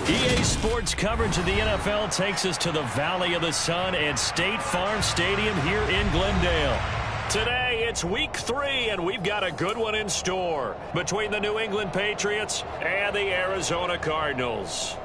EA Sports coverage of the NFL takes us to the Valley of the Sun at State Farm Stadium here in Glendale. Today, it's Week 3, and we've got a good one in store between the New England Patriots and the Arizona Cardinals.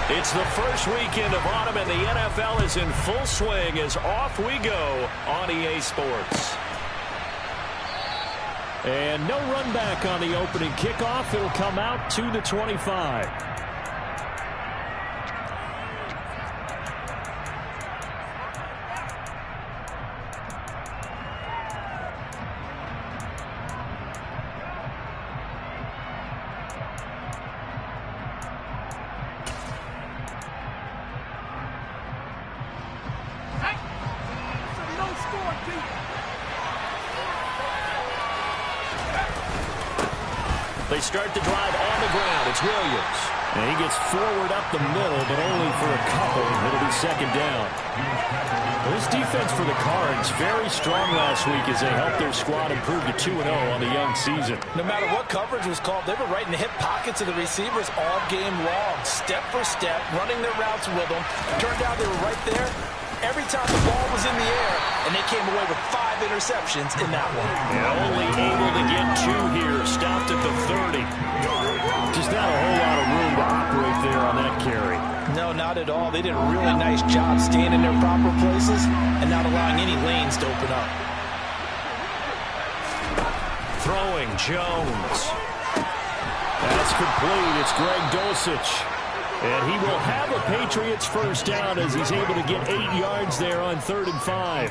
It's the first weekend of autumn, and the NFL is in full swing as off we go on EA Sports. And no run back on the opening kickoff. It'll come out to the 25. They start the drive on the ground. It's Williams. And he gets forward up the middle, but only for a couple. It'll be second down. This defense for the Cards, very strong last week as they helped their squad improve to 2-0 on the young season. No matter what coverage was called, they were right in the hip pockets of the receivers all game long, step for step, running their routes with them. Turned out they were right there every time the ball was in the air, and they came away with 5 interceptions in that one. Yeah, only able to get 2 here, stopped at the 30. Just not a whole lot of room to operate there on that carry. No, not at all. They did a really nice job staying in their proper places and not allowing any lanes to open up. Throwing, Jones. That's complete. It's Greg Dulcich. And he will have a Patriots first down as he's able to get 8 yards there on 3rd and 5.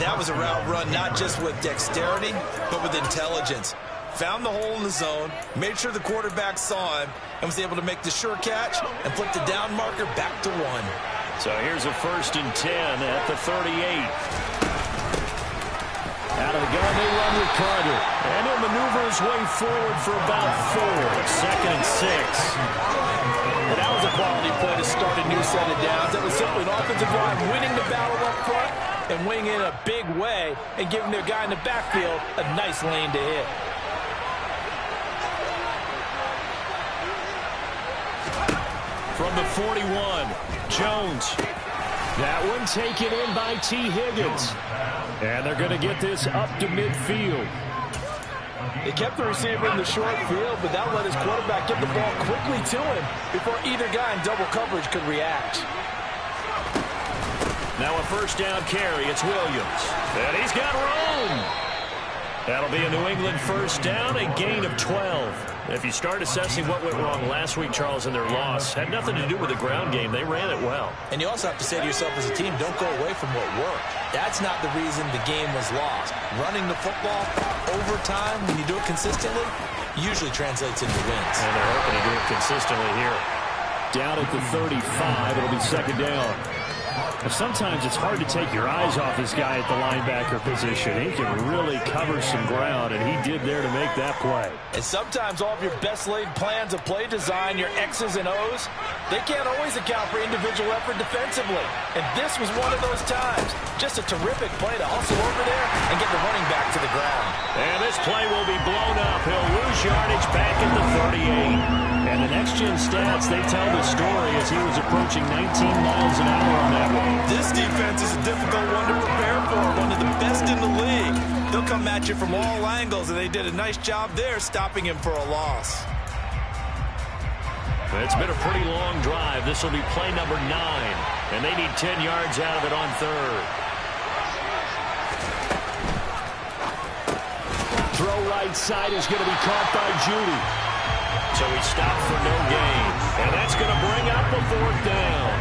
That was a route run not just with dexterity, but with intelligence. Found the hole in the zone, made sure the quarterback saw him, and was able to make the sure catch and flip the down marker back to 1. So here's a 1st and 10 at the 38. Out of the gun, they run with Carter. And he'll maneuver his way forward for about 4. 2nd and 6. And that was a quality play to start a new set of downs. That was simply an offensive line winning the battle up front and winning in a big way and giving their guy in the backfield a nice lane to hit. From the 41, Jones. That one taken in by T. Higgins. And they're going to get this up to midfield. They kept the receiver in the short field, but that let his quarterback get the ball quickly to him before either guy in double coverage could react. Now a 1st down carry. It's Williams. And he's got room. That'll be a New England 1st down, a gain of 12. If you start assessing what went wrong last week, Charles, in their loss, had nothing to do with the ground game. They ran it well. And you also have to say to yourself as a team, don't go away from what worked. That's not the reason the game was lost. Running the football over time, when you do it consistently, usually translates into wins. And they're hoping to do it consistently here. Down at the 35, it'll be 2nd down. Sometimes it's hard to take your eyes off this guy at the linebacker position. He can really cover some ground, and he did there to make that play. And sometimes all of your best laid plans of play design, your X's and O's, they can't always account for individual effort defensively. And this was one of those times. Just a terrific play to hustle over there and get the running back to the ground. And this play will be blown up. He'll lose yardage back at the 38. And the next-gen stats, they tell the story as he was approaching 19 miles an hour on that one. This defense is a difficult one to prepare for, one of the best in the league. They'll come at you from all angles, and they did a nice job there stopping him for a loss. It's been a pretty long drive. This will be play number 9, and they need 10 yards out of it on 3rd. Throw right side is going to be caught by Judy. So he stopped for no gain, and that's going to bring up a 4th down.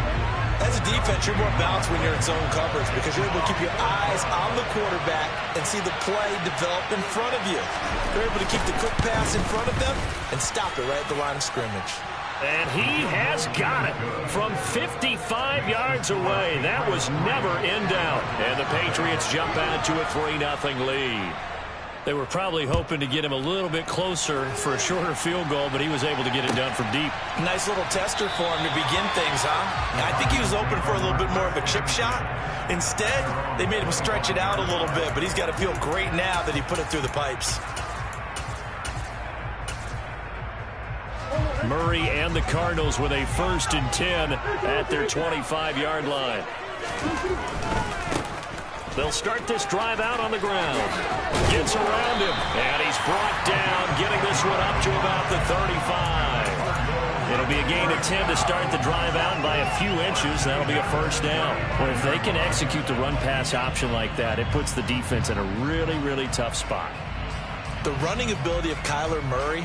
As a defense, you're more balanced when you're in zone coverage because you're able to keep your eyes on the quarterback and see the play develop in front of you. You're able to keep the quick pass in front of them and stop it right at the line of scrimmage. And he has got it from 55 yards away. That was never in doubt. And the Patriots jump out to a 3-0 lead. They were probably hoping to get him a little bit closer for a shorter field goal, but he was able to get it done from deep. Nice little tester for him to begin things, huh? I think he was hoping for a little bit more of a chip shot. Instead, they made him stretch it out a little bit, but he's got to feel great now that he put it through the pipes. Murray and the Cardinals with a 1st and 10 at their 25-yard line. They'll start this drive out on the ground. Gets around him, and he's brought down, getting this one up to about the 35. It'll be a gain of 10 to start the drive out by a few inches. That'll be a 1st down. Well, if they can execute the run-pass option like that, it puts the defense in a really, really tough spot. The running ability of Kyler Murray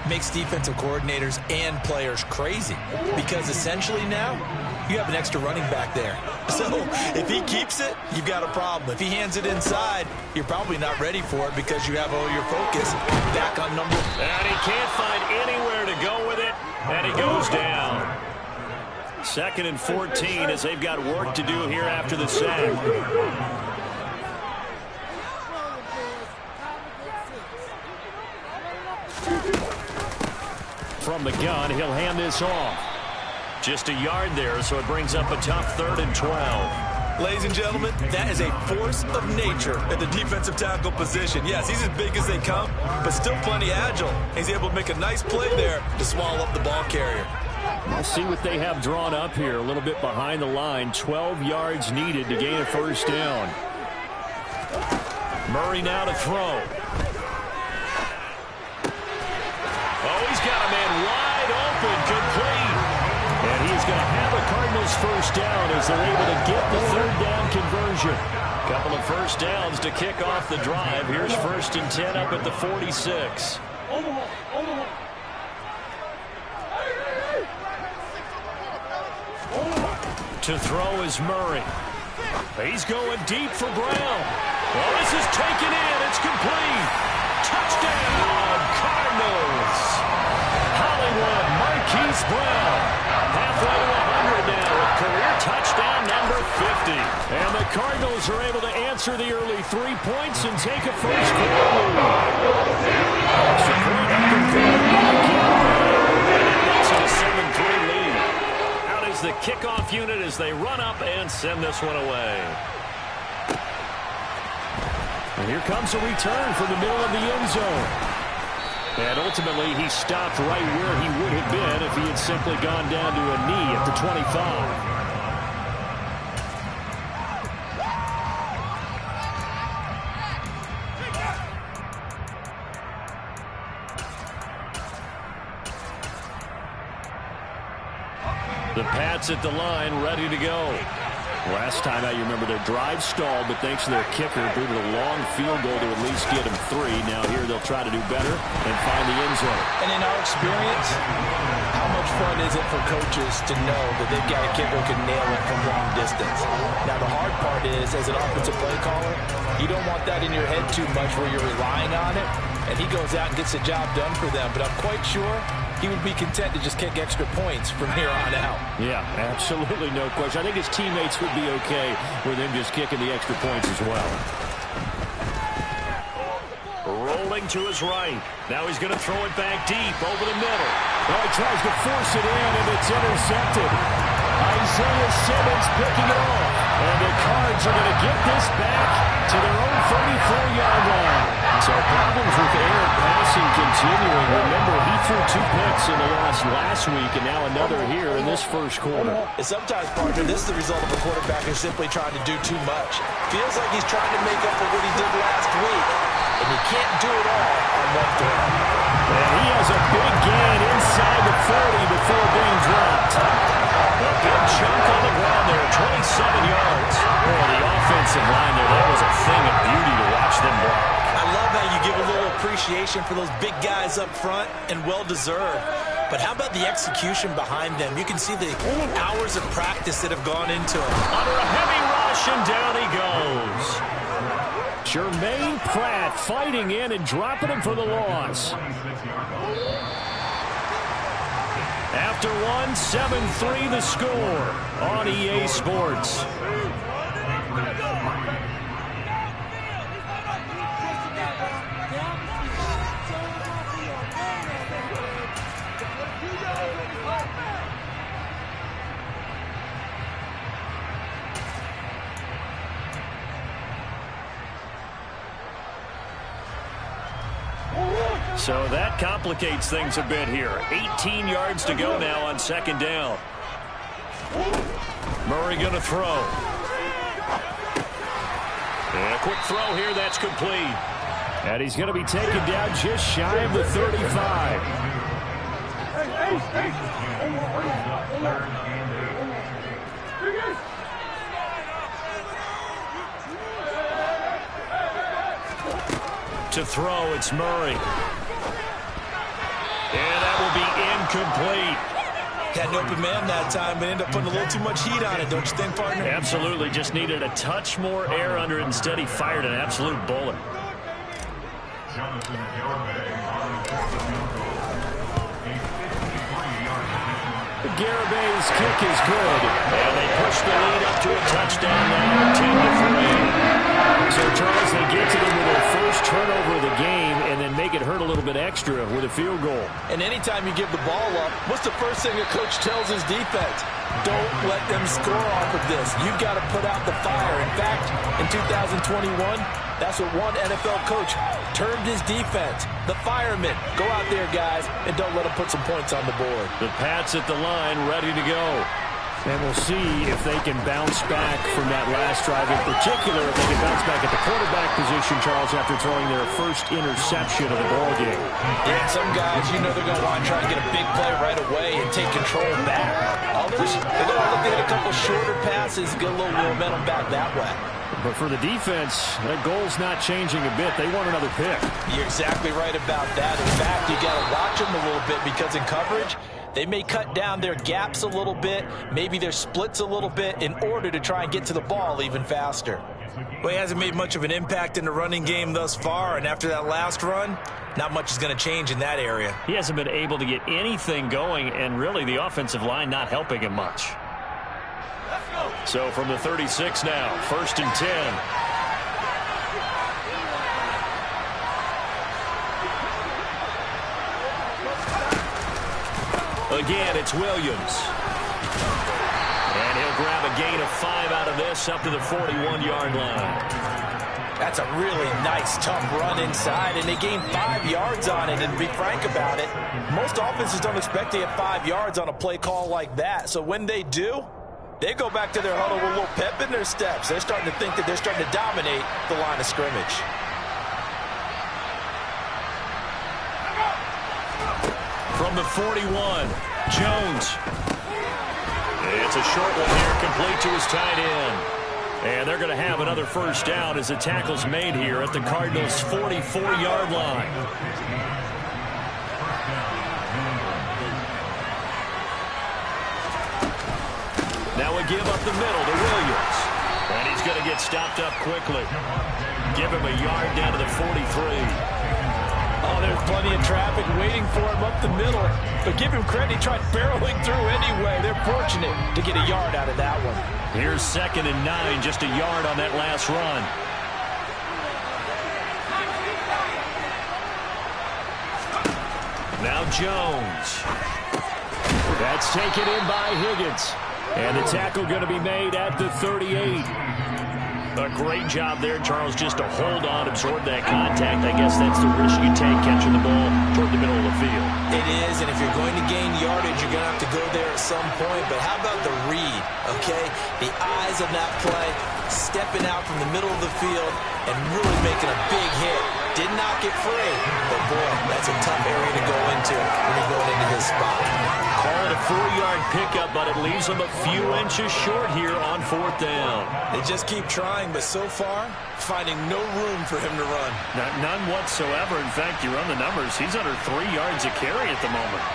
makes defensive coordinators and players crazy, because essentially now you have an extra running back there. So if he keeps it, you've got a problem. If he hands it inside, you're probably not ready for it because you have all your focus back on number. And he can't find anywhere to go with it, and he goes down. 2nd and 14 as they've got work to do here after the sack. From the gun, he'll hand this off. Just a yard there, so it brings up a tough 3rd and 12. Ladies and gentlemen, that is a force of nature at the defensive tackle position. Yes, he's as big as they come, but still plenty agile. He's able to make a nice play there to swallow up the ball carrier. We'll see what they have drawn up here. A little bit behind the line. 12 yards needed to gain a 1st down. Murray now to throw. Oh, he's got a man wide open, complete. And he's going to have a Cardinals 1st down as they're able to get the 3rd down conversion. Couple of 1st downs to kick off the drive. Here's 1st and 10 up at the 46. To throw is Murray. He's going deep for Brown. Well, this is taken in. It's complete. Touchdown, Cardinals. Hollywood Marquise Brown. Halfway to 100 now with career touchdown number 50. And the Cardinals are able to answer the early 3 points and take a 1st quarter lead. It's a great effort for and that makes it a 7-3 lead. Out is the kickoff unit as they run up and send this one away. And here comes a return from the middle of the end zone. And ultimately, he stopped right where he would have been if he had simply gone down to a knee at the 25. The Pats at the line, ready to go. Last time out, you remember their drive stalled, but thanks to their kicker, booted a long field goal to at least get them 3. Now here they'll try to do better and find the end zone. And in our experience, how much fun is it for coaches to know that they've got a kicker who can nail it from long distance? Now the hard part is, as an offensive play caller, you don't want that in your head too much where you're relying on it, and he goes out and gets the job done for them. But I'm quite sure he would be content to just kick extra points from here on out. Yeah, absolutely no question. I think his teammates would be okay with him just kicking the extra points as well. Rolling to his right. Now he's going to throw it back deep over the middle. Oh, he tries to force it in, and it's intercepted. Isaiah Simmons picking it off. And the Cards are going to get this back to their own 34-yard line. So problems with errant passing continuing. Remember, he threw 2 picks in the loss last week, and now another here in this 1st quarter. And sometimes, partner, this is the result of a quarterback who's simply trying to do too much. Feels like he's trying to make up for what he did last week, and he can't do it all on one throw. And he has a big gain inside the 40 before being dropped. A big chunk on the ground there, 27 yards. Oh, the offensive line there, that was a thing of beauty to watch them block. I love how you give a little appreciation for those big guys up front, and well-deserved. But how about the execution behind them? You can see the hours of practice that have gone into it. Under a heavy rush, and down he goes. Jermaine Pratt fighting in and dropping him for the loss. After one, 7-3 the score on EA Sports. So that complicates things a bit here. 18 yards to go now on second down. Murray going to throw. And a quick throw here, that's complete. And he's going to be taken down just shy of the 35. To throw, it's Murray. And that will be incomplete. Had an open man that time, but ended up putting a little too much heat on it, don't you think, partner? Absolutely. Just needed a touch more air under it. Instead, he fired an absolute bullet. Garabay's kick is good. And they push the lead up to a touchdown now, 10-3. So, Charles, they get to them with their first turnover of the game and then make it hurt a little bit extra with a field goal. And anytime you give the ball up, what's the first thing a coach tells his defense? Don't let them score off of this. You've got to put out the fire. In fact, in 2021, that's what one NFL coach termed his defense. The firemen. Go out there, guys, and don't let them put some points on the board. The Pats at the line, ready to go. And we'll see if they can bounce back from that last drive. In particular, if they can bounce back at the quarterback position, Charles, after throwing their first interception of the ballgame. Yeah, some guys, you know they're going to want to try to get a big play right away and take control back. Others, they're going to look at a couple shorter passes, get a little momentum back that way. But for the defense, that goal's not changing a bit. They want another pick. You're exactly right about that. In fact, you got to watch them a little bit because in coverage, they may cut down their gaps a little bit, maybe their splits a little bit in order to try and get to the ball even faster. Well, he hasn't made much of an impact in the running game thus far, and after that last run, not much is going to change in that area. He hasn't been able to get anything going, and really the offensive line not helping him much. So from the 36 now, 1st and 10. Again, it's Williams. And he'll grab a gain of 5 out of this up to the 41-yard line. That's a really nice, tough run inside, and they gained 5 yards on it. And to be frank about it, most offenses don't expect to get 5 yards on a play call like that. So when they do, they go back to their huddle with a little pep in their steps. They're starting to think that they're starting to dominate the line of scrimmage. From the 41, Jones. It's a short one here, complete to his tight end. And they're going to have another first down as the tackle's made here at the Cardinals' 44-yard line. Now we give up the middle to Williams. And he's going to get stopped up quickly. Give him a yard down to the 43. Oh, there's plenty of traffic waiting for him up the middle. But give him credit, he tried barreling through anyway. They're fortunate to get a yard out of that one. Here's 2nd and 9, just a yard on that last run. Now Jones. That's taken in by Higgins. And the tackle going to be made at the 38. A great job there, Charles, just to hold on, absorb that contact. I guess that's the risk you take catching the ball toward the middle of the field. It is, and if you're going to gain yardage, you're going to have to go there at some point. But how about the read, okay? The eyes of that play, stepping out from the middle of the field and really making a big hit. Did not get free, but boy, that's a tough area to go into when you're going into his spot. Call it a 4-yard pickup, but it leaves them a few inches short here on 4th down. They just keep trying, but so far, finding no room for him to run. None whatsoever. In fact, you run the numbers. He's under 3 yards a carry at the moment.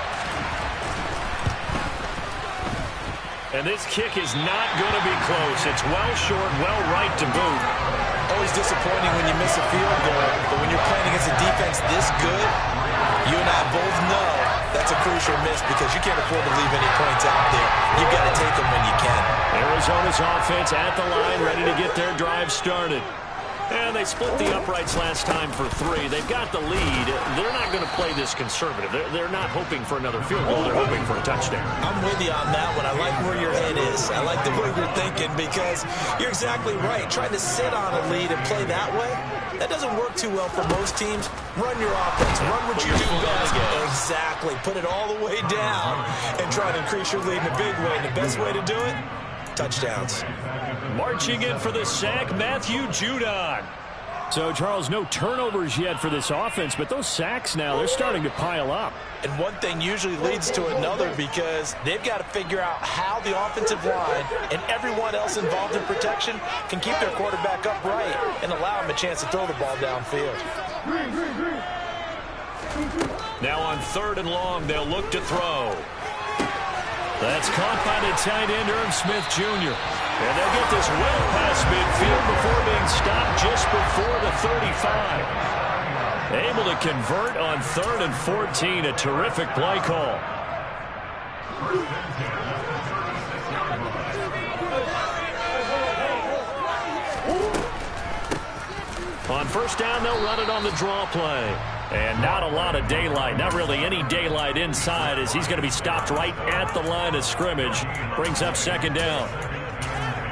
And this kick is not going to be close. It's well short, well right to boot. Always disappointing when you miss a field goal, but when you're playing against a defense this good, you and I both know that's a crucial miss because you can't afford to leave any points out there. You've got to take them when you can. Arizona's offense at the line, ready to get their drive started. And they split the uprights last time for 3. They've got the lead. They're not going to play this conservative. They're not hoping for another field goal. They're hoping for a touchdown. I'm with you on that one. I like where your head is. I like the way you're thinking because you're exactly right. Trying to sit on a lead and play that way, That doesn't work too well for most teams. Run your offense. Run what you do best. Exactly. Put it all the way down and try to increase your lead in a big way. And the best way to do it, touchdowns. Marching in for the sack, Matthew Judon. So, Charles, no turnovers yet for this offense, but those sacks now, they're starting to pile up. And one thing usually leads to another because they've got to figure out how the offensive line and everyone else involved in protection can keep their quarterback upright and allow him a chance to throw the ball downfield. Now on 3rd and long, they'll look to throw. That's caught by the tight end, Irv Smith Jr. And they'll get this well past midfield before being stopped just before the 35. Able to convert on 3rd and 14. A terrific play call. On 1st down, they'll run it on the draw play. And not a lot of daylight, not really any daylight inside as he's going to be stopped right at the line of scrimmage. Brings up 2nd down.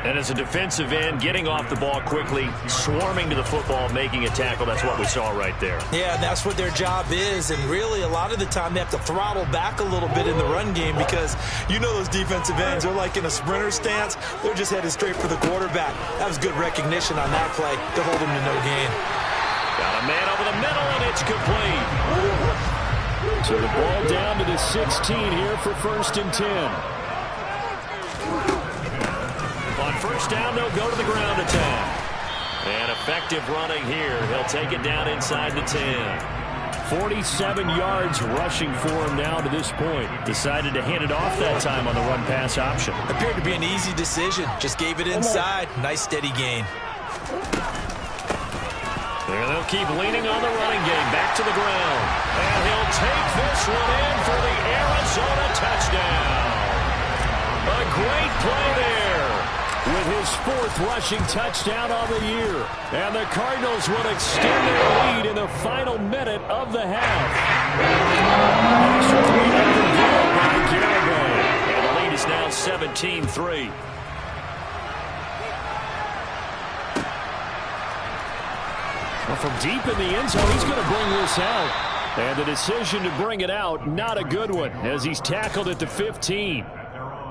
And as a defensive end, getting off the ball quickly, swarming to the football, making a tackle. That's what we saw right there. Yeah, that's what their job is. And really, a lot of the time, they have to throttle back a little bit in the run game because you know those defensive ends are like in a sprinter stance. They're just headed straight for the quarterback. That was good recognition on that play to hold him to no gain. Got a man over the middle, and it's complete. So the ball down to the 16 here for 1st and 10. On 1st down, they'll go to the ground attack. And effective running here. He'll take it down inside the 10. 47 yards rushing for him now to this point. Decided to hand it off that time on the run-pass option. Appeared to be an easy decision. Just gave it inside. Nice steady gain. And they'll keep leaning on the running game. Back to the ground. And he'll take this one in for the Arizona touchdown. A great play there with his 4th rushing touchdown on the year. And the Cardinals will extend their lead in the final minute of the half. And the lead is now 17-3. From deep in the end zone, he's going to bring this out. And the decision to bring it out, not a good one, as he's tackled at the 15.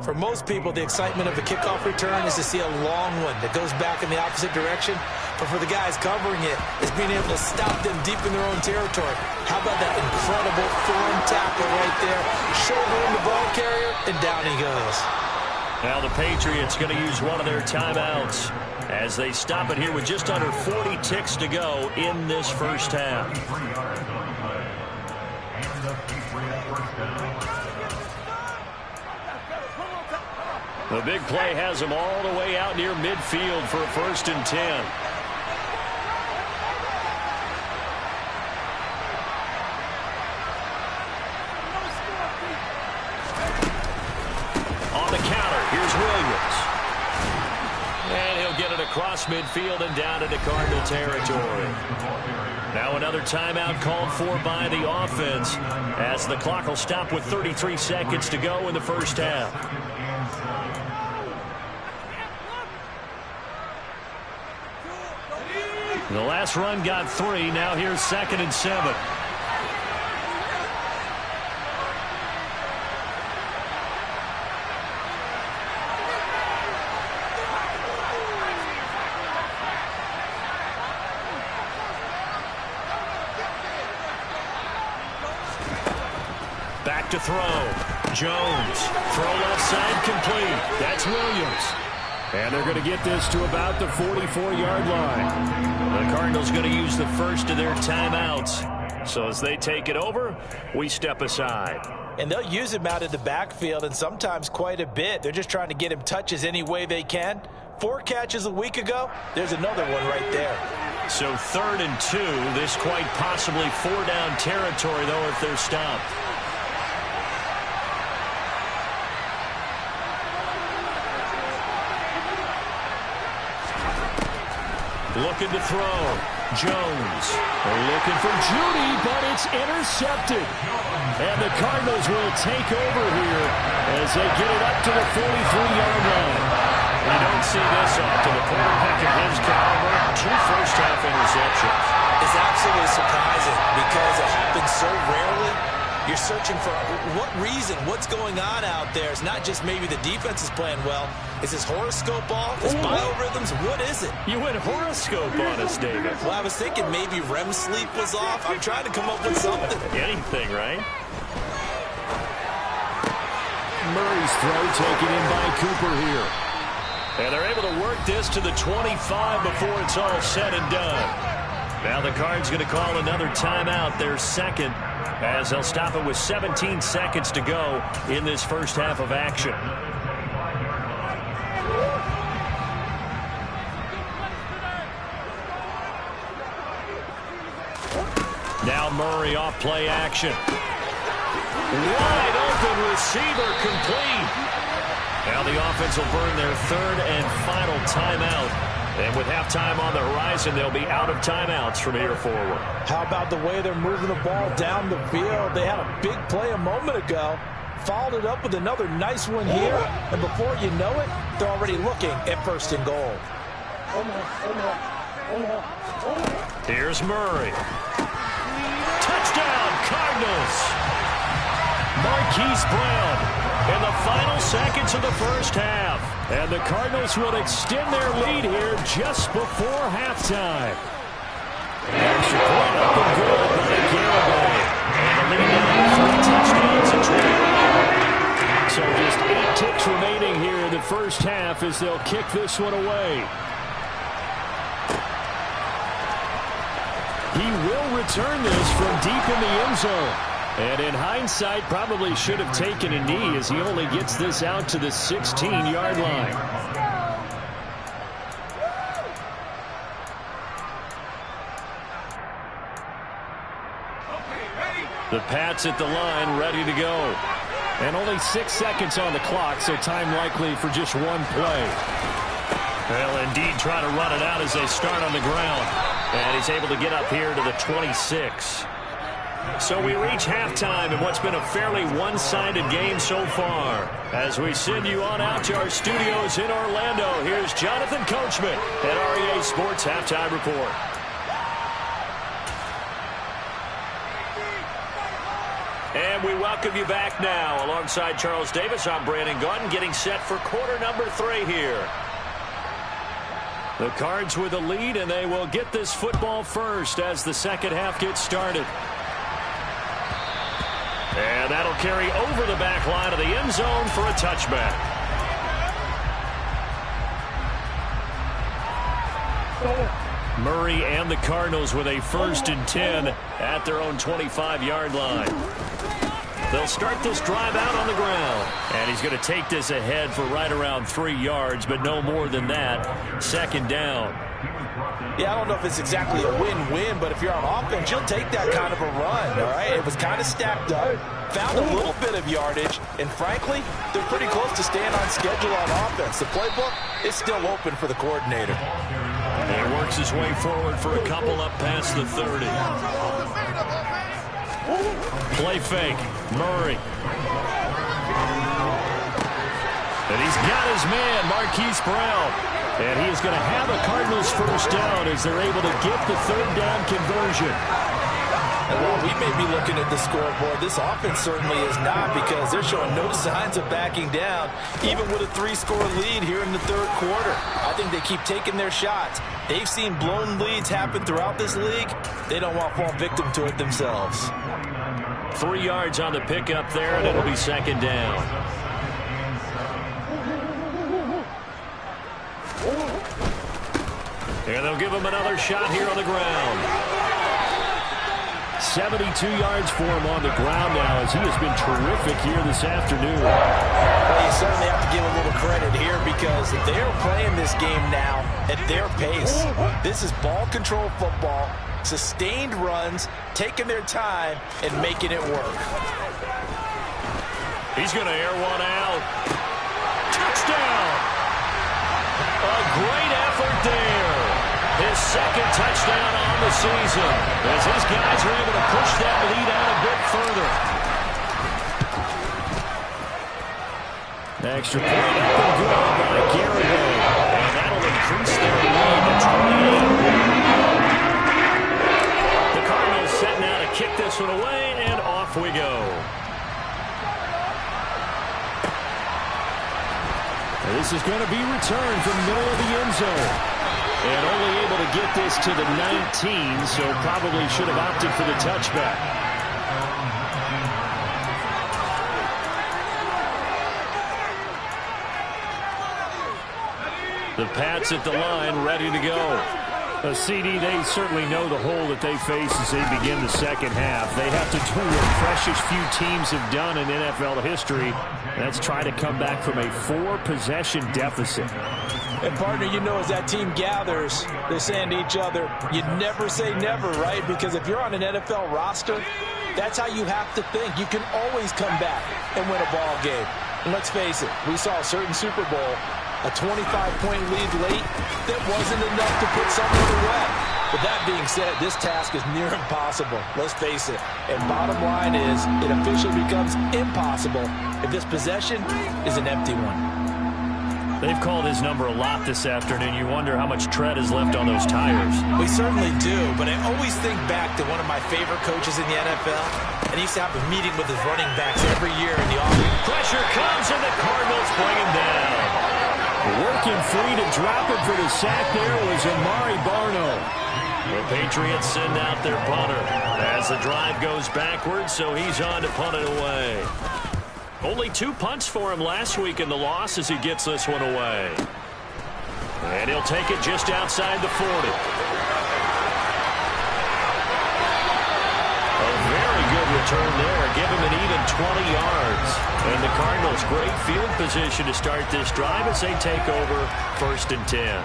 For most people, the excitement of the kickoff return is to see a long one that goes back in the opposite direction. But for the guys covering it, it's being able to stop them deep in their own territory. How about that incredible form tackle right there? Shouldering the ball carrier, and down he goes. Now the Patriots going to use one of their timeouts as they stop it here with just under 40 ticks to go in this 1st half. The big play has him all the way out near midfield for a 1st and 10. On the counter, here's Williams. And he'll get it across midfield and down into Cardinal territory. Now another timeout called for by the offense as the clock will stop with 33 seconds to go in the 1st half. The last run got 3. Now here's 2nd and 7. Back to throw. Jones. Throw left side complete. That's Williams. And they're going to get this to about the 44-yard line. The Cardinals going to use the first of their timeouts. So as they take it over, we step aside. And they'll use him out in the backfield, and sometimes quite a bit. They're just trying to get him touches any way they can. 4 catches a week ago. There's another one right there. So 3rd and 2. This quite possibly 4-down territory, though, if they're stopped. Looking to throw. Jones. They're looking for Judy, but it's intercepted. And the Cardinals will take over here as they get it up to the 43-yard line. You don't see this often. The quarterback of his caliber, 2 first-half interceptions. It's absolutely surprising because it happens so rarely. You're searching for what reason, what's going on out there. It's not just maybe the defense is playing well. Is his horoscope off? His biorhythms? What is it? You went horoscope on us, David. Well, I was thinking maybe REM sleep was off. I'm trying to come up with something. Anything, right? Murray's throw taken in by Cooper here. And they're able to work this to the 25 before it's all said and done. Now the Cards going to call another timeout, their second, as they'll stop it with 17 seconds to go in this first half of action. Now Murray off play action. Wide open receiver complete. Now the offense will burn their third and final timeout. And with halftime on the horizon, they'll be out of timeouts from here forward. How about the way they're moving the ball down the field? They had a big play a moment ago. Followed it up with another nice one here. And before you know it, they're already looking at first and goal. Here's Murray. Touchdown, Cardinals. Marquise Brown in the final seconds of the first half. And the Cardinals will extend their lead here just before halftime. Extra point up and good by Garibay. And the lead now 3 touchdowns and 2. So just 8 ticks remaining here in the first half as they'll kick this one away. He will return this from deep in the end zone. And in hindsight, probably should have taken a knee as he only gets this out to the 16-yard line. The Pats at the line, ready to go. And only 6 seconds on the clock, so time likely for just one play. They'll indeed try to run it out as they start on the ground. And he's able to get up here to the 26. So we reach halftime in what's been a fairly one-sided game so far. As we send you on out to our studios in Orlando, here's Jonathan Coachman at REA Sports Halftime Report. And we welcome you back now. Alongside Charles Davis, I'm Brandon Gaudin, getting set for quarter number 3 here. The Cards with the lead, and they will get this football first as the second half gets started. And that'll carry over the back line of the end zone for a touchback. Murray and the Cardinals with a 1st and 10 at their own 25-yard line. They'll start this drive out on the ground. And he's going to take this ahead for right around 3 yards, but no more than that. 2nd down. Yeah, I don't know if it's exactly a win-win, but if you're on offense, you'll take that kind of a run, all right? It was kind of stacked up, found a little bit of yardage, and frankly, they're pretty close to staying on schedule on offense. The playbook is still open for the coordinator. And he works his way forward for a couple up past the 30. Play fake, Murray. And he's got his man, Marquise Brown. And he is going to have a Cardinals first down as they're able to get the 3rd down conversion. And while we may be looking at the scoreboard, this offense certainly is not, because they're showing no signs of backing down, even with a 3-score lead here in the 3rd quarter. I think they keep taking their shots. They've seen blown leads happen throughout this league. They don't want to fall victim to it themselves. 3 yards on the pickup there, and it'll be 2nd down. And they'll give him another shot here on the ground. 72 yards for him on the ground now, as he has been terrific here this afternoon. Well, you certainly have to give a little credit here, because they're playing this game now at their pace. This is ball control football, sustained runs, taking their time, and making it work. He's going to air one out. Touchdown! A great effort there. His 2nd touchdown on the season, as his guys are able to push that lead out a bit further. Extra point up and good by Garibay. increase their lead to 28. The Cardinals set now to kick this one away, and off we go. This is going to be returned from the middle of the end zone. And only able to get this to the 19, so probably should have opted for the touchback. The Pats at the line, ready to go. A CD, they certainly know the hole that they face as they begin the second half. They have to do what precious few teams have done in NFL history. That's try to come back from a 4-possession deficit. And, partner, you know, as that team gathers, they're saying to each other, you never say never, right? Because if you're on an NFL roster, that's how you have to think. You can always come back and win a ball game. And let's face it, we saw a certain Super Bowl, a 25-point lead late, that wasn't enough to put someone away. But that being said, this task is near impossible. Let's face it. And bottom line is, it officially becomes impossible if this possession is an empty one. They've called his number a lot this afternoon. You wonder how much tread is left on those tires. We certainly do, but I always think back to one of my favorite coaches in the NFL, and he used to have a meeting with his running backs every year in the offseason. Pressure comes, and the Cardinals bring him down. Working free to drop it for the sack there was Amari Barno. The Patriots send out their punter as the drive goes backwards, so he's on to punt it away. Only 2 punts for him last week in the loss as he gets this one away. And he'll take it just outside the 40. A very good return there. Give him an even 20 yards. And the Cardinals, great field position to start this drive as they take over 1st and 10.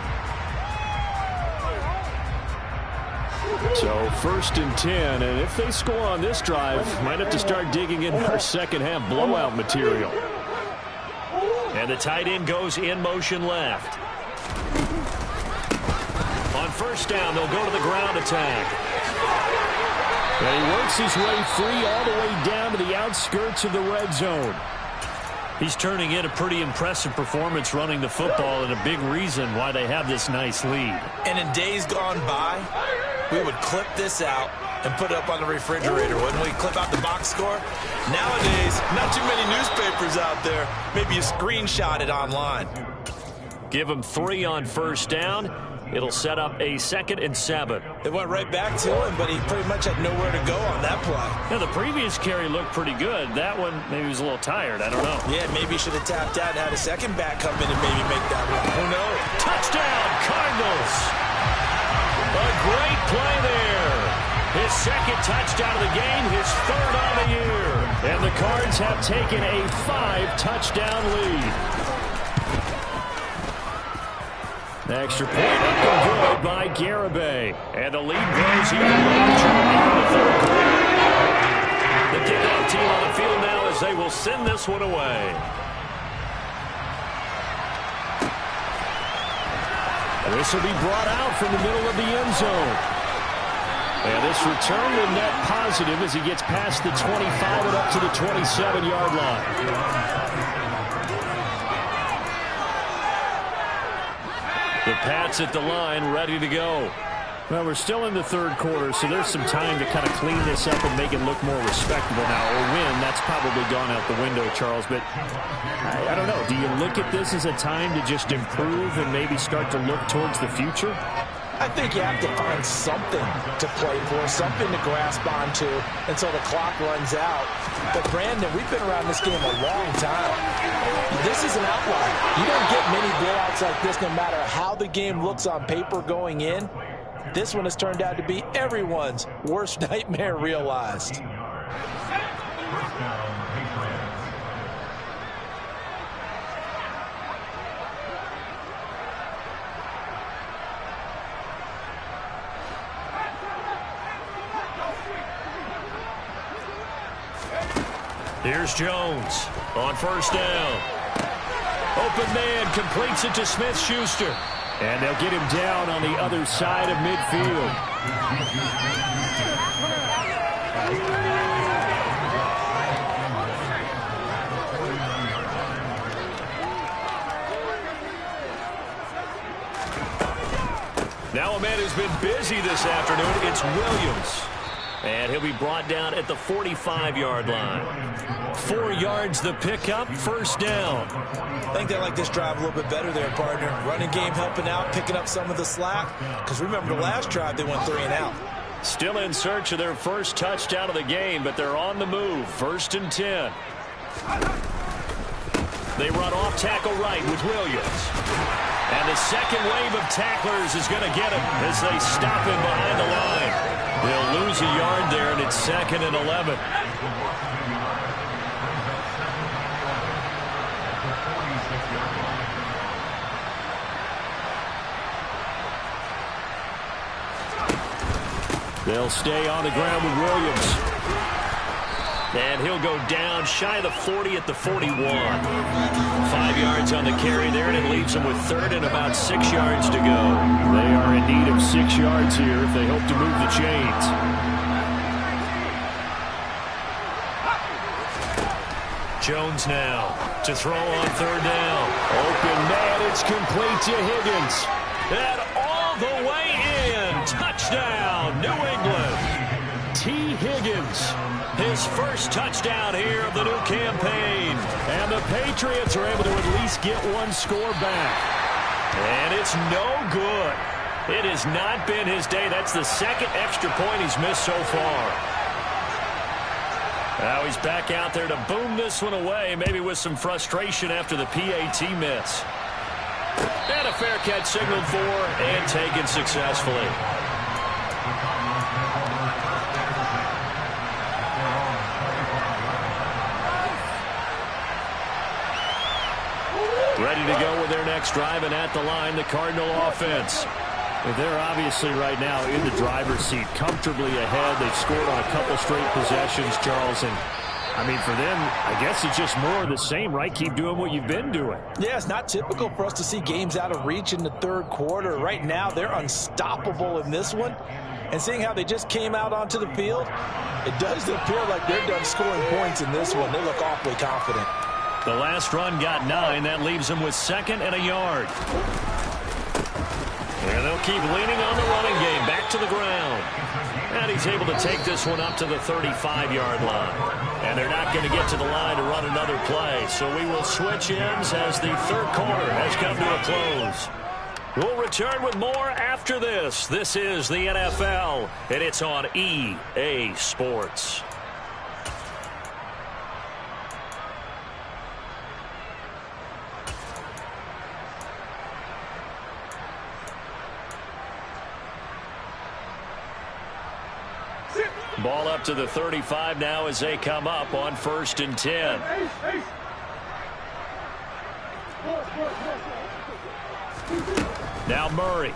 So 1st and 10, and if they score on this drive, might have to start digging in our second half blowout material. And the tight end goes in motion left. On 1st down, they'll go to the ground attack. And he works his way free all the way down to the outskirts of the red zone. He's turning in a pretty impressive performance running the football, and a big reason why they have this nice lead. And in days gone by, we would clip this out and put it up on the refrigerator, wouldn't we? Clip out the box score. Nowadays, not too many newspapers out there. Maybe you screenshot it online. Give him 3 on 1st down. It'll set up a 2nd and 7. It went right back to him, but he pretty much had nowhere to go on that play. Yeah, the previous carry looked pretty good. That one, maybe he was a little tired. I don't know. Yeah, maybe he should have tapped out and had a second back come in and maybe make that run. Who knows? Touchdown, Cardinals! A great play there. His 2nd touchdown of the game, his 3rd on the year. And the Cards have taken a 5-touchdown lead. Extra point up and good by Garibay. And the lead grows even larger in the 3rd quarter. The kickoff team on the field now as they will send this one away. And this will be brought out from the middle of the end zone. And this return will net positive as he gets past the 25 and up to the 27-yard line. The Pats at the line, ready to go. Well, we're still in the 3rd quarter, so there's some time to kind of clean this up and make it look more respectable now. Or win, that's probably gone out the window, Charles. But I don't know. Do you look at this as a time to just improve and maybe start to look towards the future? I think you have to find something to play for, something to grasp onto until the clock runs out. But, Brandon, we've been around this game a long time. This is an outlier. You don't get many blowouts like this no matter how the game looks on paper going in. This one has turned out to be everyone's worst nightmare realized. Here's Jones on 1st down. Open man completes it to Smith-Schuster. And they'll get him down on the other side of midfield. been busy this afternoon. It's Williams. And he'll be brought down at the 45-yard line. 4 yards the pickup, first down. I think they like this drive a little bit better there, partner. Running game helping out, picking up some of the slack. Because remember the last drive, they went 3 and out. Still in search of their first touchdown of the game, but they're on the move. 1st and 10. They run off tackle right with Williams. And the second wave of tacklers is going to get him as they stop him behind the line. They'll lose a yard there, and it's 2nd and 11. They'll stay on the ground with Williams. And he'll go down shy of the 40 at the 41. 5 yards on the carry there, and it leaves them with 3rd and about 6 yards to go. They are in need of 6 yards here if they hope to move the chains. Jones now to throw on 3rd down. Open man, it's complete to Higgins. And all the way in. Touchdown, New England. T. Higgins. His first touchdown here of the new campaign. And the Patriots are able to at least get one score back. And it's no good. It has not been his day. That's the 2nd extra point he's missed so far. Now he's back out there to boom this one away, maybe with some frustration after the PAT miss. And a fair catch signaled for and taken successfully. Ready to go with their next drive, and at the line, the Cardinal offense. They're obviously right now in the driver's seat, comfortably ahead. They've scored on a couple straight possessions, Charles. And, I mean, for them, I guess it's just more of the same, right? Keep doing what you've been doing. Yeah, it's not typical for us to see games out of reach in the 3rd quarter. Right now, they're unstoppable in this one. And seeing how they just came out onto the field, it does appear like they're done scoring points in this one. They look awfully confident. The last run got 9. That leaves them with 2nd and a yard. And they'll keep leaning on the running game. Back to the ground. And he's able to take this one up to the 35-yard line. And they're not going to get to the line to run another play. So we will switch ends as the 3rd quarter has come to a close. We'll return with more after this. This is the NFL, and it's on EA Sports. Ball up to the 35 now as they come up on 1st and 10. Now Murray.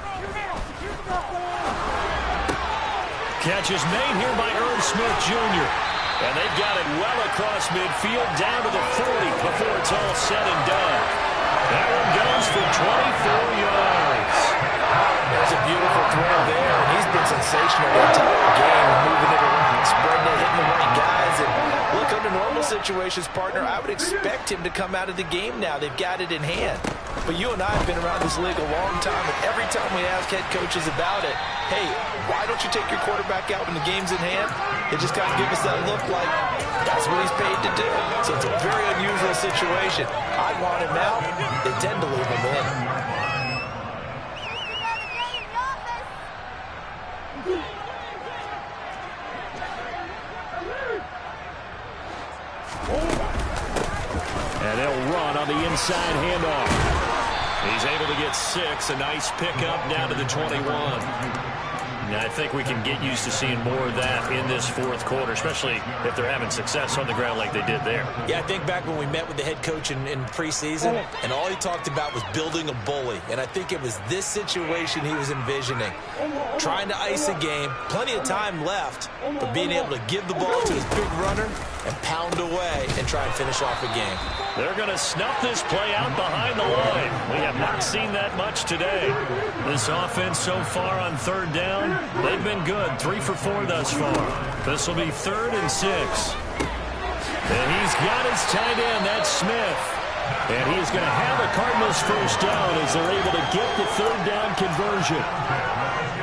Catch is made here by Irv Smith Jr. And they've got it well across midfield down to the 40 before it's all said and done. That one goes for 24 yards. There's a beautiful throw there, and he's been sensational the entire game, moving it around, spreading it, hitting the right guys. And look, under normal situations, partner, I would expect him to come out of the game now. They've got it in hand. But you and I have been around this league a long time, and every time we ask head coaches about it, hey, why don't you take your quarterback out when the game's in hand? They just kind of give us that look like that's what he's paid to do. So it's a very unusual situation. I want him out. They tend to leave him in. And they'll run on the inside handoff. He's able to get 6. A nice pickup down to the 21. Now, I think we can get used to seeing more of that in this 4th quarter, especially if they're having success on the ground like they did there. Yeah, I think back when we met with the head coach in preseason, and all he talked about was building a bully. And I think it was this situation he was envisioning. Trying to ice a game, plenty of time left, but being able to give the ball to his big runner and pound away and try and finish off a game. They're going to snuff this play out behind the line. We have not seen that much today. This offense so far on 3rd down, they've been good. 3 for 4 thus far. This will be 3rd and 6. And he's got his tight end. That's Smith. And he's going to have a Cardinals first down as they're able to get the third down conversion.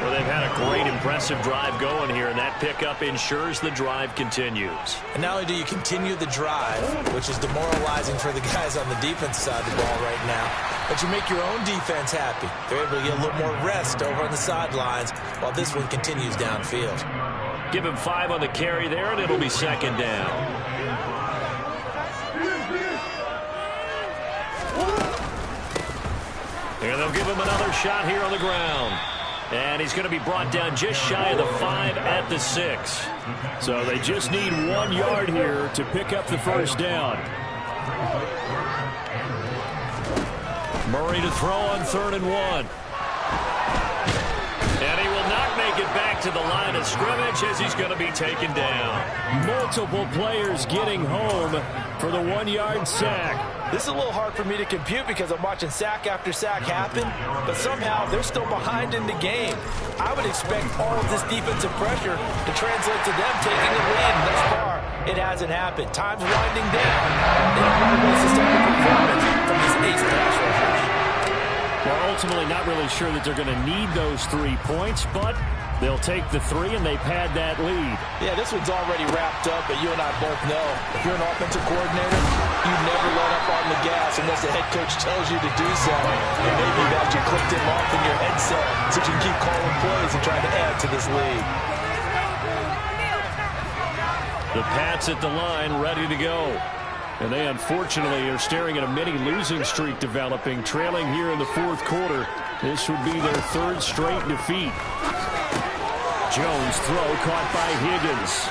Well, they've had a great, impressive drive going here, and that pickup ensures the drive continues. And not only do you continue the drive, which is demoralizing for the guys on the defense side of the ball right now, but you make your own defense happy. They're able to get a little more rest over on the sidelines while this one continues downfield. Give him 5 on the carry there, and it'll be second down. And they'll give him another shot here on the ground. And he's going to be brought down just shy of the 5 at the 6. So they just need 1 yard here to pick up the first down. Murray to throw on 3rd and 1. And he will not make it back to the line of scrimmage as he's going to be taken down. Multiple players getting home for the 1-yard sack. This is a little hard for me to compute because I'm watching sack after sack happen, but somehow they're still behind in the game. I would expect all of this defensive pressure to translate to them taking the lead, and thus far, it hasn't happened. Time's winding down. They don't want to waste a second performance from these ace pass rushers. Well, ultimately not really sure that they're going to need those 3 points, but they'll take the 3 and they pad that lead. Yeah, this one's already wrapped up, but you and I both know if you're an offensive coordinator, you never let up on the gas unless the head coach tells you to do so. And maybe you've got you clipped him off in your headset so you can keep calling plays and trying to add to this lead. The Pats at the line, ready to go. And they unfortunately are staring at a mini losing streak developing, trailing here in the 4th quarter. This would be their 3rd straight defeat. Jones throw caught by Higgins.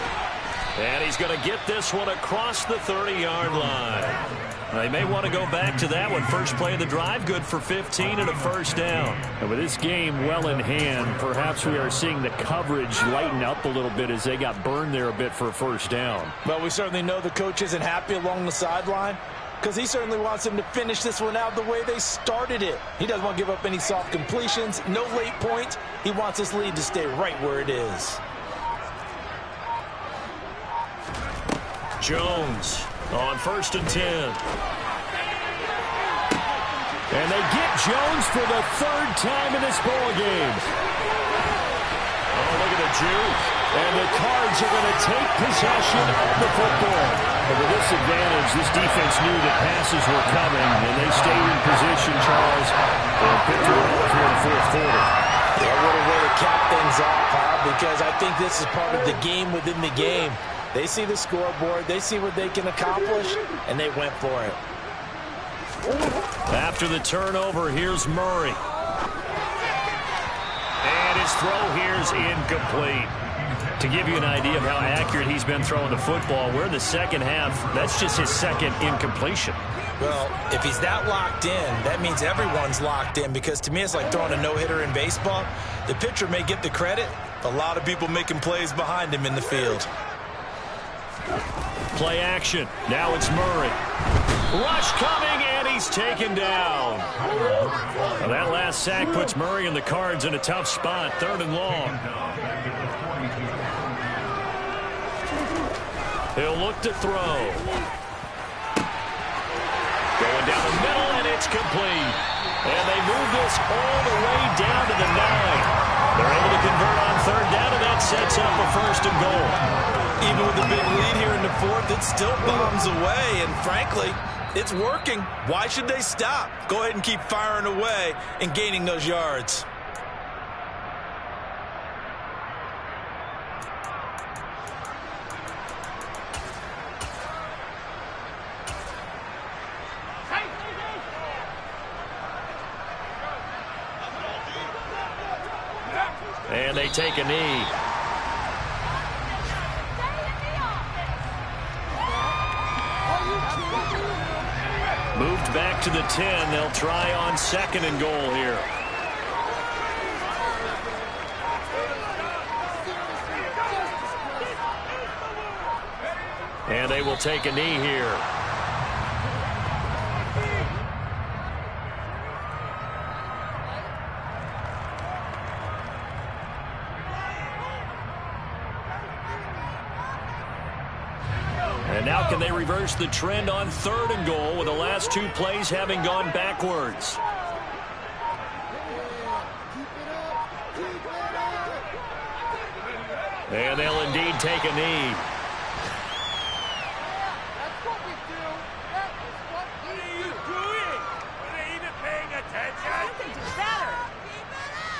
And he's going to get this one across the 30-yard line. They may want to go back to that one. First play of the drive, good for 15 and a first down. And with this game well in hand, perhaps we are seeing the coverage lighten up a little bit as they got burned there a bit for a first down. Well, we certainly know the coach isn't happy along the sideline because he certainly wants them to finish this one out the way they started it. He doesn't want to give up any soft completions, no late points. He wants this lead to stay right where it is. Jones on 1st and 10. And they get Jones for the 3rd time in this ball game. Oh, look at the juke. And the Cards are going to take possession of the football. And with this advantage, this defense knew that passes were coming, and they stayed in position, Charles, and picked it up here in the 4th quarter. Yeah, what a way to cap things off, Bob, because I think this is part of the game within the game. They see the scoreboard, they see what they can accomplish, and they went for it. After the turnover, here's Murray. And his throw here is incomplete. To give you an idea of how accurate he's been throwing the football, we're in the second half. That's just his 2nd incompletion. Well, if he's that locked in, that means everyone's locked in, because to me it's like throwing a no-hitter in baseball. The pitcher may get the credit, a lot of people making plays behind him in the field. Play action. Now it's Murray. Rush coming, and he's taken down. Well, that last sack puts Murray and the Cards in a tough spot, 3rd and long. He'll look to throw. Going down the middle, and it's complete. And they move this all the way down to the 9. They're able to convert on 3rd down, and that sets up a 1st and goal. Even with a big lead here in the 4th, it still bombs away, and frankly, it's working. Why should they stop? Go ahead and keep firing away and gaining those yards. And they take a knee. Moved back to the 10. They'll try on 2nd and goal here. And they will take a knee here. And And now can they reverse the trend on 3rd and goal with the last 2 plays having gone backwards? And they'll indeed take a knee. That's what we do. That is what we do. What are you doing? Are they even paying attention? You can do better. Keep it up.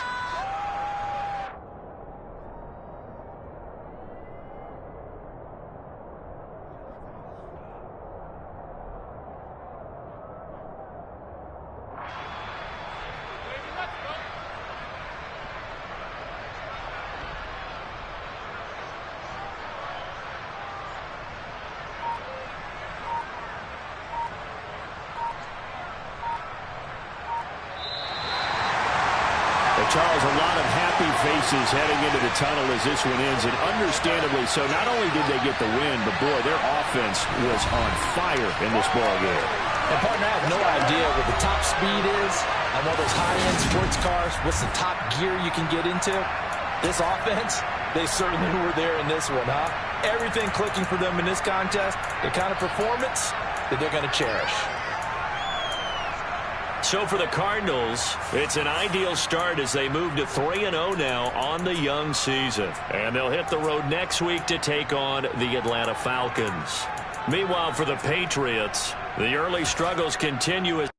Charles, a lot of happy faces heading into the tunnel as this one ends, and understandably so. Not only did they get the win, but, boy, their offense was on fire in this ballgame. And, partner, I have no idea what the top speed is on one of those high-end sports cars. What's the top gear you can get into? This offense, they certainly were there in this one, huh? Everything clicking for them in this contest, the kind of performance that they're going to cherish. So for the Cardinals, it's an ideal start as they move to 3-0 now on the young season. And they'll hit the road next week to take on the Atlanta Falcons. Meanwhile, for the Patriots, the early struggles continue as